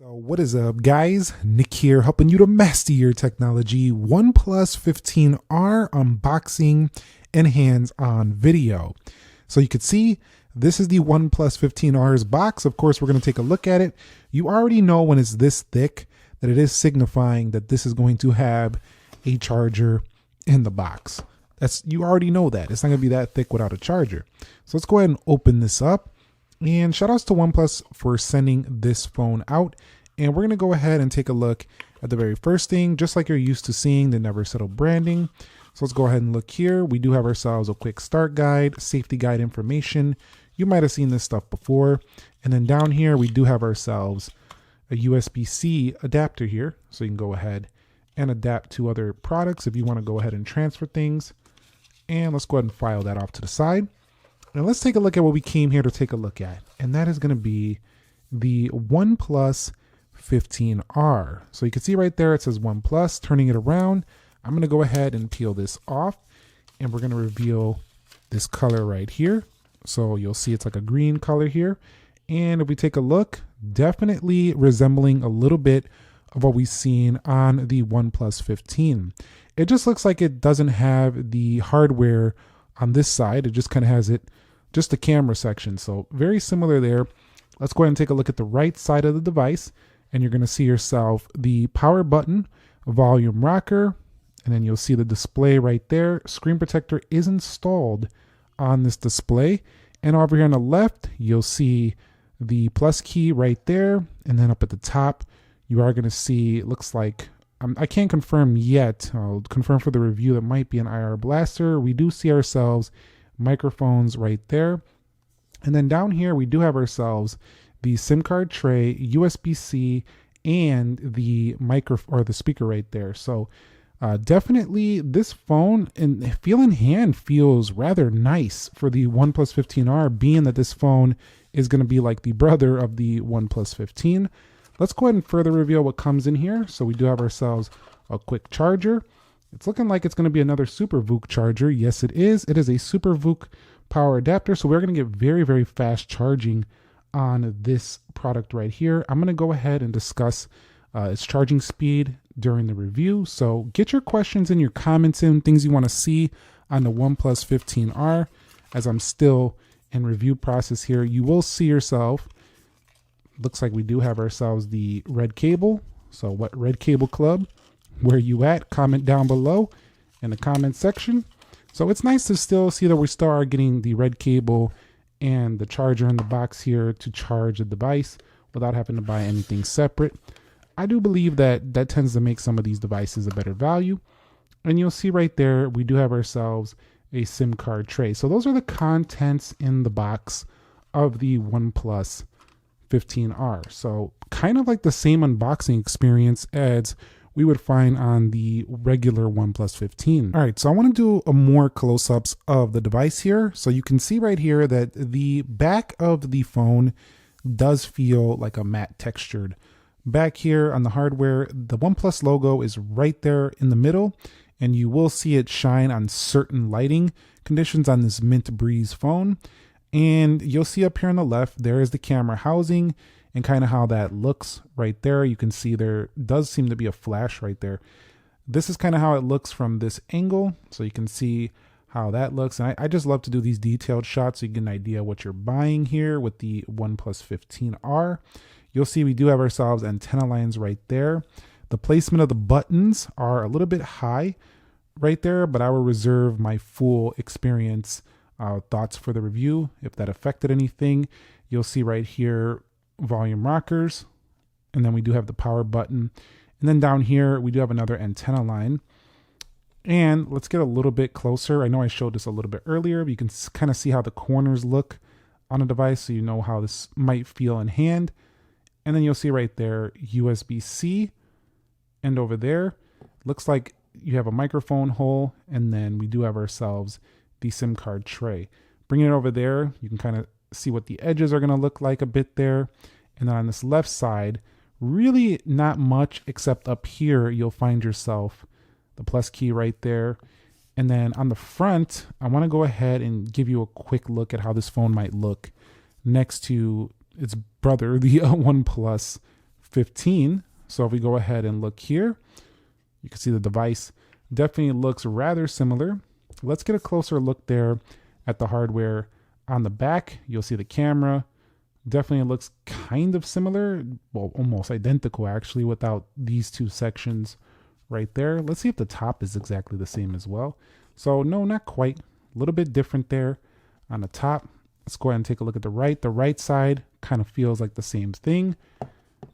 So what is up, guys? Nick here, helping you to master your technology. OnePlus 15R unboxing and hands-on video. So you can see this is the OnePlus 15R's box. Of course, we're going to take a look at it. You already know when it's this thick that it is signifying that this is going to have a charger in the box. You already know that. It's not going to be that thick without a charger. So let's go ahead and open this up. And shout outs to OnePlus for sending this phone out. And we're going to go ahead and take a look at the very first thing, just like you're used to seeing the Never Settle branding. So let's go ahead and look here. We do have ourselves a quick start guide, safety guide information. You might have seen this stuff before. And then down here, we do have ourselves a USB-C adapter here. So you can go ahead and adapt to other products if you want to go ahead and transfer things. And let's go ahead and file that off to the side. And let's take a look at what we came here to take a look at. And that is going to be the OnePlus 15R. So you can see right there, it says OnePlus. Turning it around, I'm going to go ahead and peel this off. And we're going to reveal this color right here. So you'll see it's like a green color here. And if we take a look, definitely resembling a little bit of what we've seen on the OnePlus 15. It just looks like it doesn't have the hardware on this side. It just kind of has it, just the camera section. So very similar there. Let's go ahead and take a look at the right side of the device. And you're going to see yourself the power button, volume rocker, and then you'll see the display right there. Screen protector is installed on this display. And over here on the left, you'll see the plus key right there. And then up at the top, you are going to see, it looks like, I can't confirm yet. I'll confirm for the review. That might be an IR blaster. We do see ourselves microphones right there. And then down here, we do have ourselves the SIM card tray, USB-C, and the the speaker right there. So definitely this phone and feel in hand feels rather nice for the OnePlus 15R, being that this phone is going to be like the brother of the OnePlus 15. Let's go ahead and further reveal what comes in here. So we do have ourselves a quick charger. It's looking like it's going to be another Super VOOC charger. Yes, it is. It is a Super VOOC power adapter. So we're going to get very, very fast charging on this product right here. I'm going to go ahead and discuss its charging speed during the review. So get your questions and your comments in, things you want to see on the OnePlus 15R. As I'm still in review process here, you will see yourself. Looks like we do have ourselves the red cable. So what red cable club? Where you at? Comment down below in the comment section. So it's nice to still see that we still are getting the red cable and the charger in the box here to charge the device without having to buy anything separate. I do believe that that tends to make some of these devices a better value. And you'll see right there, we do have ourselves a SIM card tray. So those are the contents in the box of the OnePlus 15R. So kind of like the same unboxing experience as we would find on the regular OnePlus 15. All right, so I want to do a more close-ups of the device here. So you can see right here that the back of the phone does feel like a matte textured. Back here on the hardware, the OnePlus logo is right there in the middle, and you will see it shine on certain lighting conditions on this Mint Breeze phone. And you'll see up here on the left, there is the camera housing and kind of how that looks right there. You can see there does seem to be a flash right there. This is kind of how it looks from this angle. So you can see how that looks. And I just love to do these detailed shots so you get an idea what you're buying here with the OnePlus 15R. You'll see we do have ourselves antenna lines right there. The placement of the buttons are a little bit high right there, but I will reserve my full experience thoughts for the review if that affected anything. You'll see right here volume rockers, and then we do have the power button, and then down here we do have another antenna line. And let's get a little bit closer. I know I showed this a little bit earlier, but you can kind of see how the corners look on a device, so you know how this might feel in hand. And then you'll see right there USB-C, and over there looks like you have a microphone hole, and then we do have ourselves the SIM card tray. Bringing it over there, you can kind of see what the edges are going to look like a bit there. And then on this left side, really not much except up here, you'll find yourself the plus key right there. And then on the front, I want to go ahead and give you a quick look at how this phone might look next to its brother, the OnePlus 15. So if we go ahead and look here, you can see the device definitely looks rather similar. Let's get a closer look there at the hardware. On the back, you'll see the camera. Definitely looks kind of similar, well, almost identical actually, without these two sections right there. Let's see if the top is exactly the same as well. So no, not quite. A little bit different there on the top. Let's go ahead and take a look at the right. The right side kind of feels like the same thing.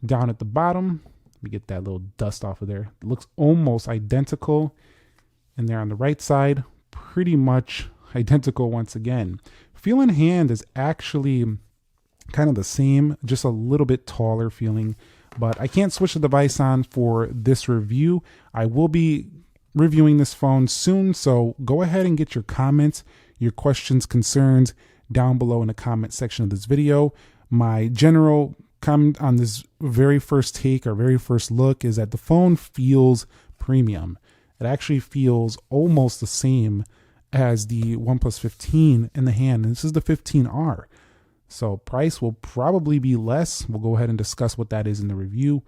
Down at the bottom, let me get that little dust off of there. It looks almost identical. And there on the right side, pretty much identical once again. Feel in hand is actually kind of the same, just a little bit taller feeling, but I can't switch the device on for this review. I will be reviewing this phone soon, so go ahead and get your comments, your questions, concerns down below in the comment section of this video. My general comment on this very first take or very first look is that the phone feels premium. It actually feels almost the same as the OnePlus 15 in the hand, and this is the 15R. So price will probably be less. We'll go ahead and discuss what that is in the review.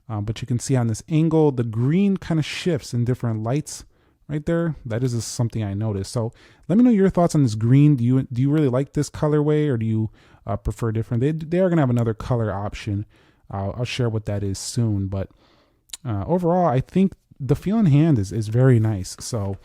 But you can see on this angle, the green kind of shifts in different lights right there. That is just something I noticed. So let me know your thoughts on this green. Do you really like this colorway, or do you prefer different? They are going to have another color option. I'll share what that is soon. But overall, I think the feel in hand is very nice. So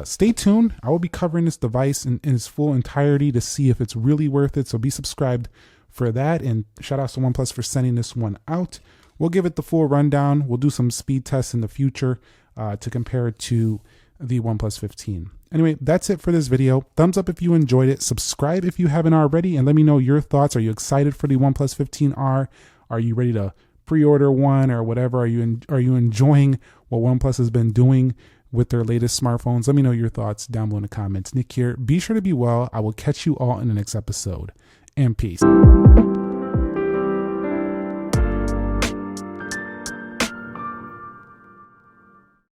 stay tuned. I will be covering this device in its full entirety to see if it's really worth it. So be subscribed for that. And shout out to OnePlus for sending this one out. We'll give it the full rundown. We'll do some speed tests in the future to compare it to the OnePlus 15. Anyway, that's it for this video. Thumbs up if you enjoyed it. Subscribe if you haven't already, and let me know your thoughts. Are you excited for the OnePlus 15R? Are you ready to pre-order one or whatever? Are you enjoying what OnePlus has been doing with their latest smartphones? Let me know your thoughts down below in the comments. Nick here. Be sure to be well. I will catch you all in the next episode. And peace.